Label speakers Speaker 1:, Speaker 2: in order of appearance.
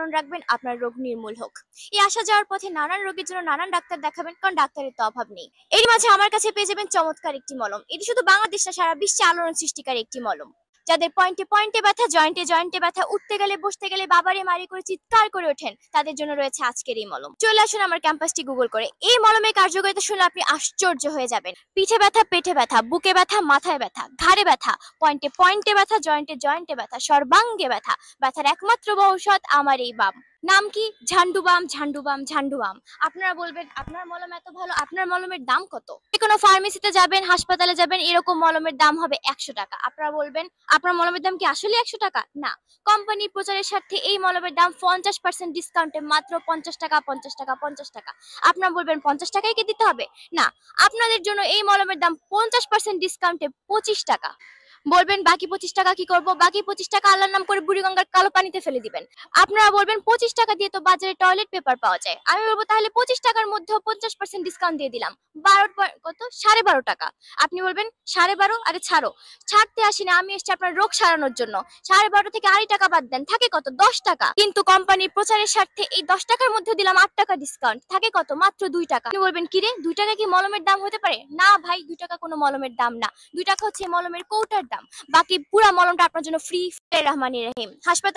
Speaker 1: রাখবেন আপনার রোগ নির্মূল হোক। এই আসা যাওয়ার পথে নানান রোগের জন্য নানান ডাক্তার দেখাবেন, কারণ ডাক্তারের তো অভাব নেই। এর মাঝে আমার কাছে পেয়ে যাবেন চমৎকার একটি মলম। এটি শুধু বাংলাদেশ না, সারা বিশ্বে আলোড়ন সৃষ্টিকারী একটি মলম। যাদের পয়েন্টে পয়েন্টে ব্যথা, জয়েন্টে জয়েন্টে ব্যথা, উঠতে গেলে বসতে গেলে বাবারে মারি করে চিৎকার করে ওঠেন, তাদের জন্য রয়েছে আজকের এই মলম। চলে আসুন আমার ক্যাম্পাসটি গুগল করে। এই মলমের কার্যকারিতা শুনলে আপনি আশ্চর্য হয়ে যাবেন। পিঠে ব্যথা, পেটে ব্যথা, বুকে ব্যথা, মাথায় ব্যথা, ঘাড়ে ব্যথা, পয়েন্টে পয়েন্টে ব্যথা, জয়েন্টে জয়েন্টে ব্যথা, সর্বাঙ্গে ব্যথা, ব্যথার একমাত্র ঔষধ আমার এই বাম। নাম কি? ঝান্ডু বাম, ঝান্ডু বাম, ঝান্ডু বাম। আপনারা বলবেন আপনার মলম এত ভালো, আপনার মলমের দাম কত? যে কোনো ফার্মেসিতে যাবেন, হাসপাতালে যাবেন, এরকম মলমের দাম হবে 100 টাকা। আপনারা বলবেন আপনার মলমের দাম কি আসলে 100 টাকা? না, কোম্পানির প্রচারের স্বার্থে এই মলমের দাম 50% ডিসকাউন্টে মাত্র 50 টাকা, 50 টাকা, 50 টাকা। আপনারা বলবেন 50 টাকায় কি দিতে হবে? না, আপনাদের জন্য এই মলমের দাম 50% ডিসকাউন্টে 25 টাকা। বলবেন বাকি 25 টাকা কি করব? বাকি 25 টাকা আল্লাহর নাম করে বুড়িগঙ্গার কালো পানিতে ফেলে দিবেন। আপনারা বলবেন 25 টাকা দিয়ে তো বাজারে টয়লেট পেপার পাওয়া যায়। আমি বলবো তাহলে 25 টাকার মধ্যেও 50% ডিসকাউন্ট দিয়ে দিলাম। 12 টাকা। আপনি বলবেন 12.5, আরে ছাড়ো। ছাড়তে আসি না, আমি এসেছি আপনার রোগ সারানোর জন্য। 12.5 থেকে আড়াই টাকা বাদ দেন, থাকে কত? 10 টাকা। কিন্তু কোম্পানির প্রচারের স্বার্থে এই 10 টাকার মধ্যে দিলাম 8 টাকা ডিসকাউন্ট, থাকে কত? মাত্র 2 টাকা। আপনি বলবেন কিরে, 2 টাকা কি মলমের দাম হতে পারে? না ভাই, 2 টাকা কোনো মলমের দাম না। 2 টাকা হচ্ছে মলমের কৌটার দাম। বাকি পুরা মলমটা আপনার জন্য ফ্রি। রহমানির রহিম। হাসপাতাল